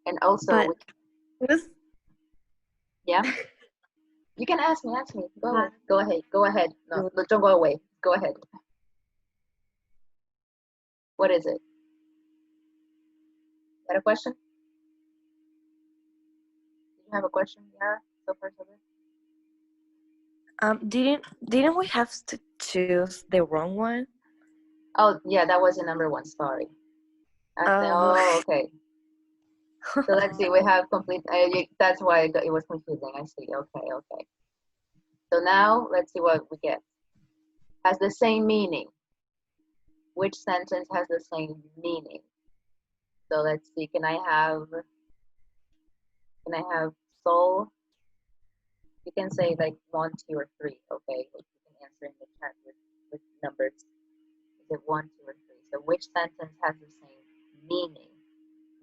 Speaker 1: And also, yeah, you can ask me. Go ahead. No, don't go away. Go ahead. What is it? Got a question? Do you have a question, Yara? So far, so good.
Speaker 2: Didn't we have to choose the wrong one?
Speaker 1: Oh, yeah, that was the number one. Sorry. Oh, okay. So let's see. We have complete. That's why it was confusing. I see. Okay, okay. So now let's see what we get. Has the same meaning. Which sentence has the same meaning? So let's see. Can I have soul? You can say like 1, 2, or 3. Okay. You can answer in the chat with numbers. Is it 1, 2, or 3? So which sentence has the same meaning?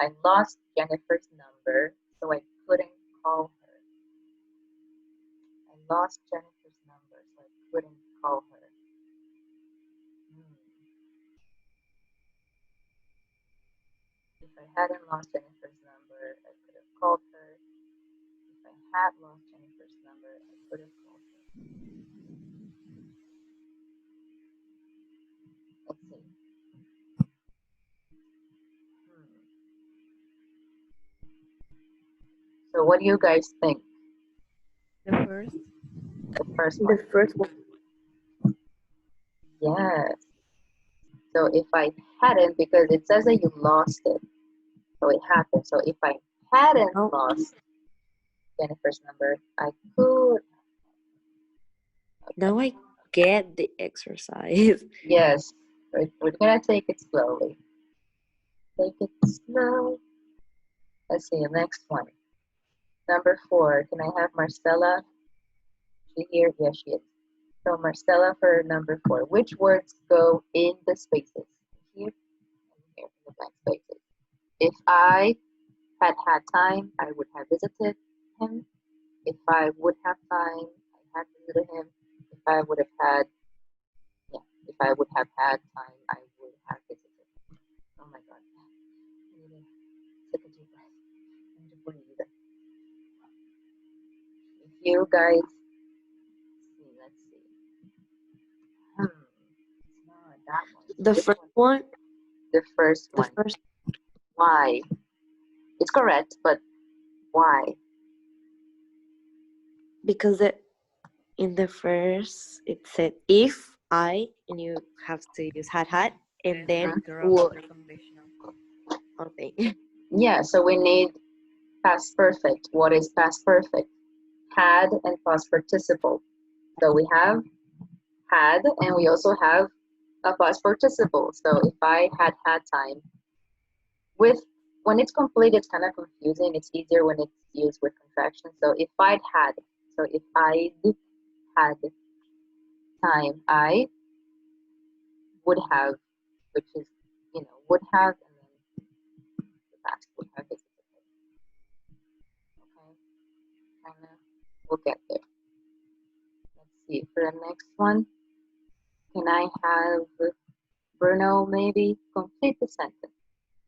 Speaker 1: I lost Jennifer's number, so I couldn't call her. I lost Jennifer's number, so I couldn't call her. If I hadn't lost Jennifer's number, I could have called her. If I had lost Jennifer's number, I could have called her. Let's see. So what do you guys think?
Speaker 3: The first.
Speaker 1: The first one.
Speaker 2: The first one.
Speaker 1: Yes. So if I hadn't, because it says that you lost it, so it happened. So if I hadn't lost Jennifer's number, I could. Okay.
Speaker 2: Now I get the exercise.
Speaker 1: Yes, we're gonna take it slowly. Take it slow. Let's see, the next one. Number 4. Can I have Marcella? She here? Yes, she is. So Marcella for number 4. Which words go in the spaces? Here and here in the blank spaces. If I had time, I would have visited him. If I would have time, I had visited him. If I would have had, if I would have had time, I would have visited him. Oh my God. I need to take a deep breath. I need to breathe. If you guys see, let's see. It's not that one.
Speaker 2: The first one?
Speaker 1: The first one.
Speaker 2: The first.
Speaker 1: Why? It's correct, but why?
Speaker 2: Because in the first it said if I, and you have to use had, and then would. Okay.
Speaker 1: Yeah, so we need past perfect. What is past perfect? Had and past participle. So we have had, and we also have a past participle. So if I had time, when it's complete, it's kind of confusing. It's easier when it's used with contractions. So if I'd had, so if I'd had time, I would have, which is, would have, and then the past would have visited. Okay, we'll get there. Let's see, for the next one, can I have Bruno maybe complete the sentence?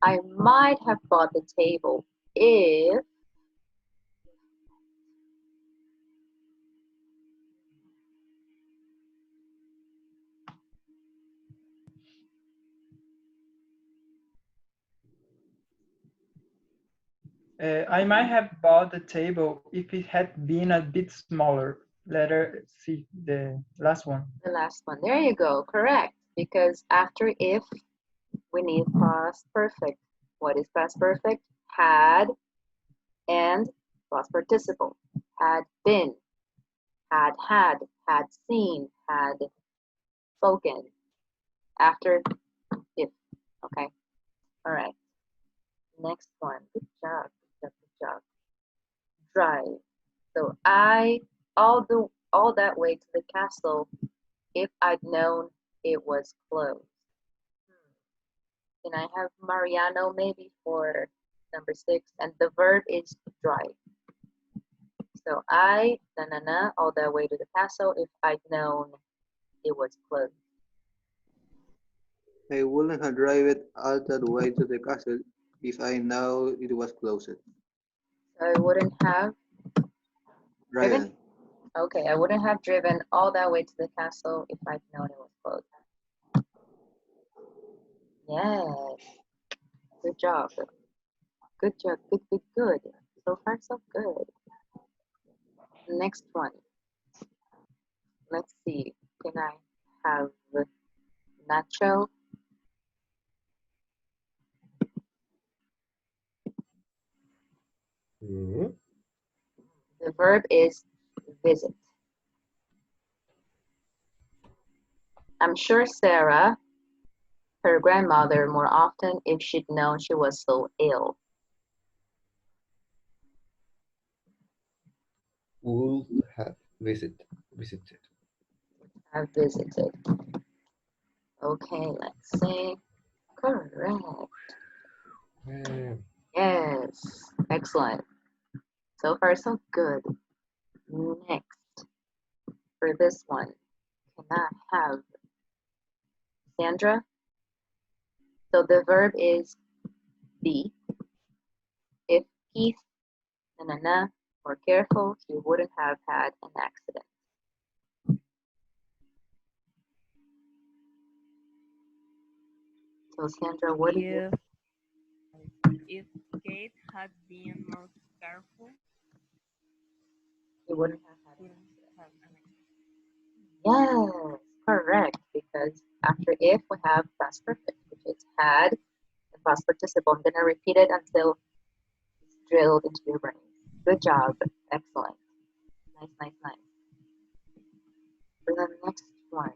Speaker 1: I might have bought the table if
Speaker 11: I might have bought the table if it had been a bit smaller. Letter C, the last one.
Speaker 1: The last one. There you go. Correct. Because after if, we need past perfect. What is past perfect? Had and past participle. Had been, had seen, had spoken. After if. Okay. All right. Next one. Good job. Good job. Drive. So all that way to the castle if I'd known it was closed. Can I have Mariano maybe for number 6? And the verb is drive. So I, all that way to the castle if I'd known it was closed.
Speaker 10: I wouldn't have driven all that way to the castle if I know it was closed.
Speaker 1: So I wouldn't have driven? Okay, I wouldn't have driven all that way to the castle if I'd known it was closed. Yes. Good job. Good job. Good. So far, so good. Next one. Let's see. Can I have Nacho?
Speaker 14: Mhm.
Speaker 1: The verb is visit. I'm sure Sarah, her grandmother, more often if she'd known she was so ill.
Speaker 14: Would have visited.
Speaker 1: Have visited. Okay, let's see. Correct.
Speaker 14: Yeah.
Speaker 1: Yes. Excellent. So far, so good. Next, for this one, can I have Sandra? So the verb is be. If Keith, na, were careful, he wouldn't have had an accident. So Sandra, what do you?
Speaker 3: If Kate had been more careful,
Speaker 1: He wouldn't have had.
Speaker 3: wouldn't have an accident.
Speaker 1: Yes, correct. Because after if we have past perfect, which is had, and past participle. I'm gonna repeat it until it's drilled into your brain. Good job. Excellent. Nice, nice, nice. For the next one,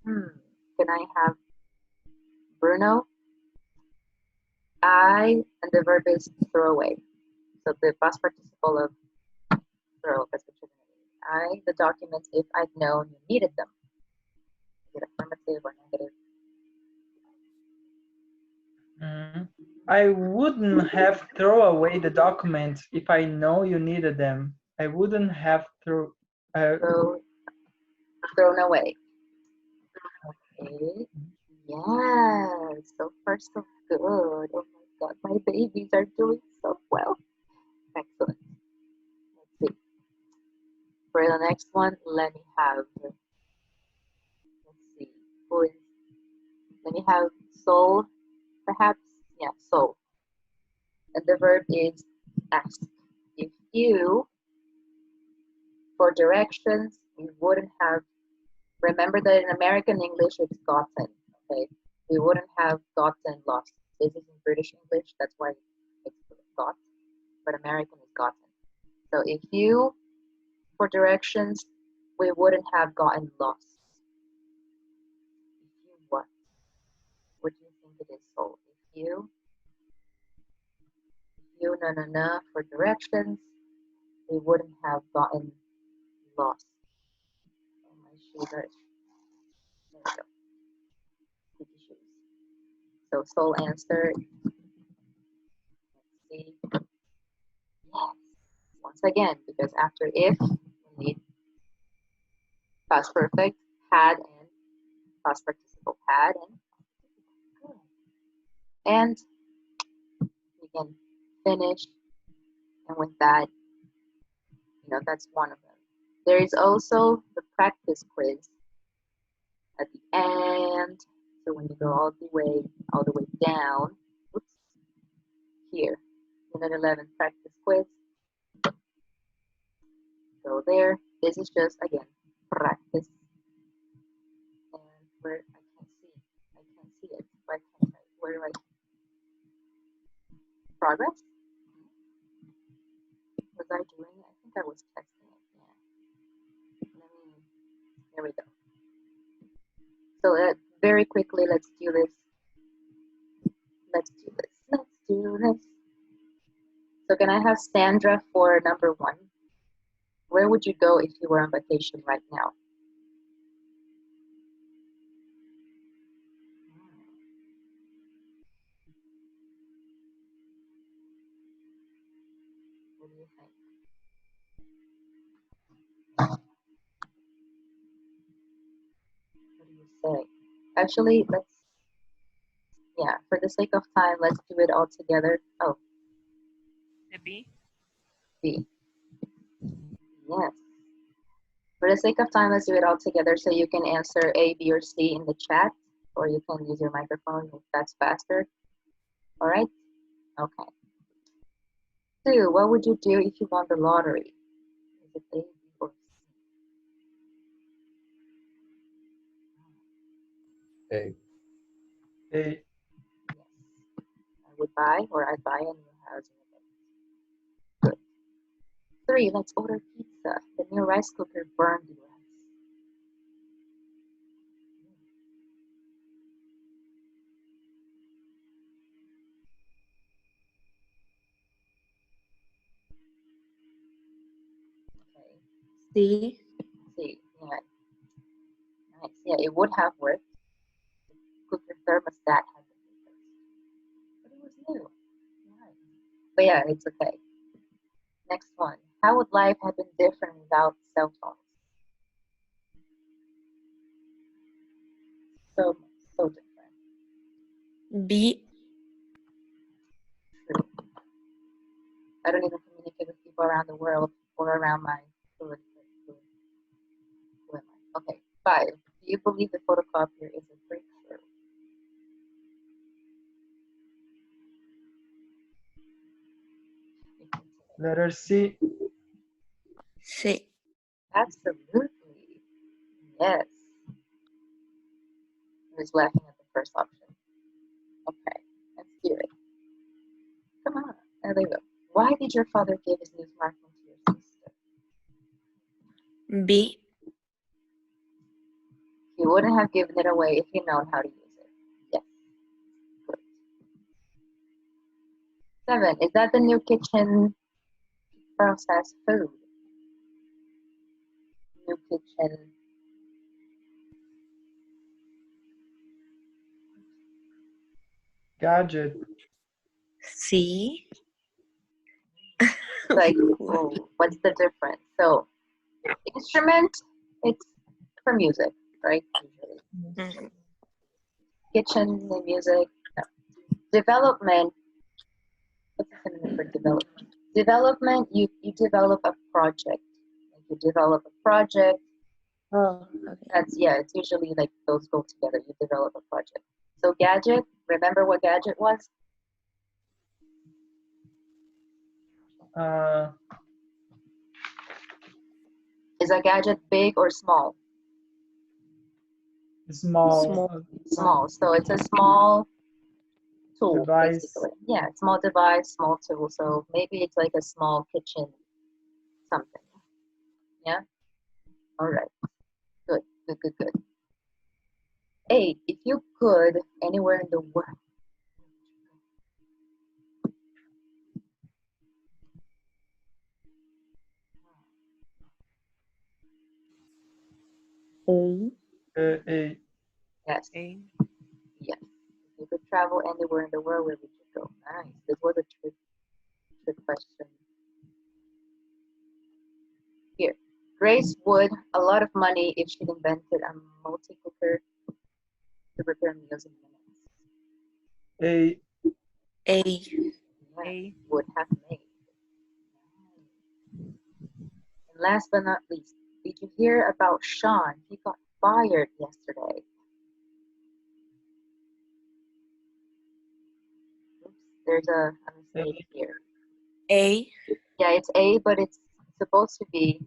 Speaker 1: can I have Bruno? I, and the verb is throw away. So the past participle of throw, that's what you're gonna need. I, the documents, if I'd known you needed them. Is it affirmative or negative?
Speaker 11: I wouldn't have thrown away the documents if I know you needed them. I wouldn't have thrown
Speaker 1: away. Okay. Yes. So far, so good. Oh my God, my babies are doing so well. Excellent. Let's see. For the next one, let me have. Let's see. Who is? Let me have Soul, perhaps. Yeah, Soul. And the verb is ask. If you, for directions, you wouldn't have. Remember that in American English, it's gotten. Okay, we wouldn't have gotten lost. This is in British English. That's why it's got. But American is gotten. So if you, for directions, we wouldn't have gotten lost. If you what? What do you think it is, Soul? If you, na, for directions, we wouldn't have gotten lost. Oh, my shoes are, there we go. Sticky shoes. So Soul answered, let's see. Yes. Once again, because after if, we need past perfect, had, and past participle, had, and we can finish. And with that, that's one of them. There is also the practice quiz at the end. So when you go all the way down, oops, here, Unit 11 practice quiz, go there. This is just, again, practice. And where, I can't see it. Why can't I? Where do I? Progress? Was I doing it? I think I was texting it. Yeah. There we go. So very quickly, let's do this. Let's do this. Let's do this. So can I have Sandra for number 1? Where would you go if you were on vacation right now? What do you think? What do you say? Actually, for the sake of time, let's do it all together. Oh.
Speaker 3: The B?
Speaker 1: B. Yes. For the sake of time, let's do it all together so you can answer A, B, or C in the chat, or you can use your microphone if that's faster. All right? Okay. 2, what would you do if you won the lottery? Is it A, B, or C?
Speaker 14: A.
Speaker 11: A.
Speaker 1: Yes. I would buy, or I'd buy a new house in a day. Good. 3, let's order pizza. The new rice cooker burned the rice. Okay.
Speaker 2: C.
Speaker 1: See, yeah. Nice. Yeah, it would have worked. The cooker thermostat had been replaced. But it was new. Right. But yeah, it's okay. Next one. How would life have been different without cell phones? So different.
Speaker 2: B.
Speaker 1: True. I don't even communicate with people around the world or around my food. Okay. 5. Do you believe the photocopier is a breakthrough?
Speaker 11: Letter C.
Speaker 2: C.
Speaker 1: Absolutely. Yes. I was laughing at the first option. Okay. Let's hear it. Come on. Oh, there you go. Why did your father give his new smartphone to your sister?
Speaker 2: B.
Speaker 1: He wouldn't have given it away if he'd known how to use it. Yes. Good. 7. Is that the new kitchen process food? New kitchen.
Speaker 11: Gadget.
Speaker 2: C.
Speaker 1: Like, whoa, what's the difference? So, instrument, it's for music, right? Usually. Kitchen, the music. No. Development. What's the synonym for development? Development, you develop a project. Like you develop a project.
Speaker 2: Oh, okay.
Speaker 1: That's, yeah, it's usually like those go together. You develop a project. So gadget, remember what gadget was? Is a gadget big or small?
Speaker 11: Small.
Speaker 1: Small. So it's a small tool,
Speaker 11: Device.
Speaker 1: basically. Yeah, small device, small tool. So maybe it's like a small kitchen something. Yeah? All right. Good, good, good, good. 8. If you could, anywhere in the world.
Speaker 2: A.
Speaker 11: A.
Speaker 1: Yes.
Speaker 3: A.
Speaker 1: Yes. If you could travel anywhere in the world, where would you go? Nice. This was a trick question. Here. Grace would a lot of money if she'd invented a multi-cooker to prepare meals in minutes.
Speaker 11: A.
Speaker 2: A.
Speaker 1: Yeah,
Speaker 3: A.
Speaker 1: would have made. And last but not least, did you hear about Sean? He got fired yesterday. Oops, there's a mistake here.
Speaker 2: A.
Speaker 1: Yeah, it's A, but it's supposed to be.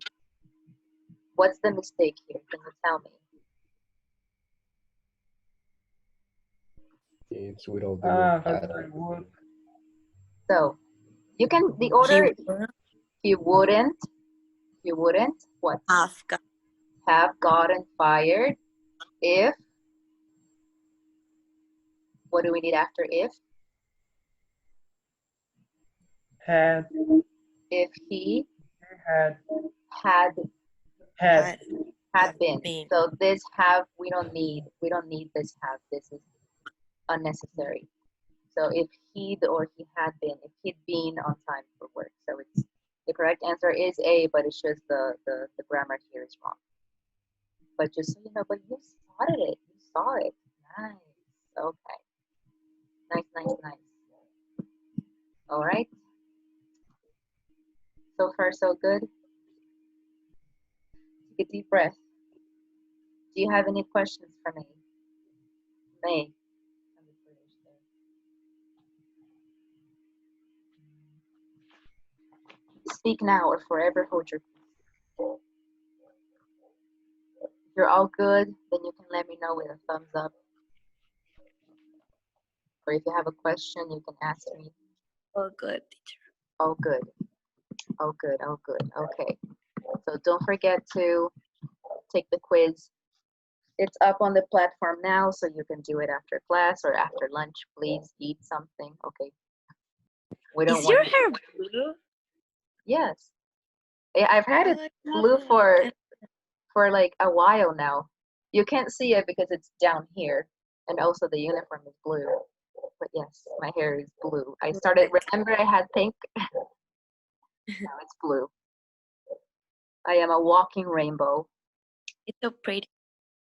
Speaker 1: What's the mistake here? Can you tell me?
Speaker 14: It's with all the word had.
Speaker 11: Would.
Speaker 1: So you can the order. He wouldn't. What? Have gotten fired if. What do we need after if?
Speaker 11: Had.
Speaker 1: If he
Speaker 11: Had.
Speaker 1: had been. So this have we don't need this have. This is unnecessary. So if he'd or he had been, if he'd been on time for work. So it's the correct answer is A, but it's just the grammar here is wrong. But just so you know, but you spotted it. You saw it. Nice. Okay. Nice. All right. So far, so good. Take a deep breath. Do you have any questions for me? May. Speak now or forever hold your peace. If you're all good, then you can let me know with a thumbs up. Or if you have a question, you can ask me.
Speaker 2: Oh, good, teacher.
Speaker 1: Oh, good. Oh, good. Oh, good. Okay. So don't forget to take the quiz. It's up on the platform now, so you can do it after class or after lunch. Please eat something. Okay. We don't
Speaker 2: Is your
Speaker 1: want.
Speaker 2: hair blue?
Speaker 1: Yes. I've had it
Speaker 2: Oh,
Speaker 1: blue
Speaker 2: God.
Speaker 1: for like a while now. You can't see it because it's down here, and also the uniform is blue. But yes, my hair is blue. I started. Remember, I had pink. Now it's blue. I am a walking rainbow.
Speaker 2: It's so pretty.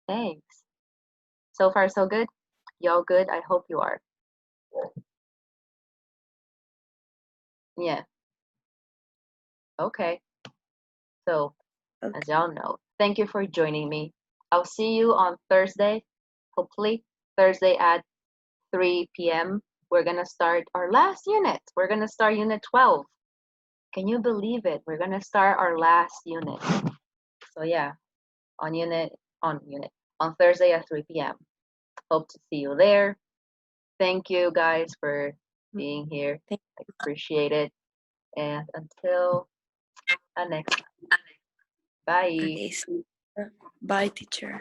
Speaker 1: Thanks. So far, so good. Y'all good? I hope you are. Yeah. Okay. So, as y'all know, thank you for joining me. I'll see you on Thursday, hopefully Thursday at 3 p.m. We're gonna start our last unit. We're gonna start unit 12. Can you believe it? We're gonna start our last unit. So yeah, on Thursday at 3 p.m. Hope to see you there. Thank you guys for being here. I appreciate it. And until next time. Bye.
Speaker 2: Okay, so, bye, teacher.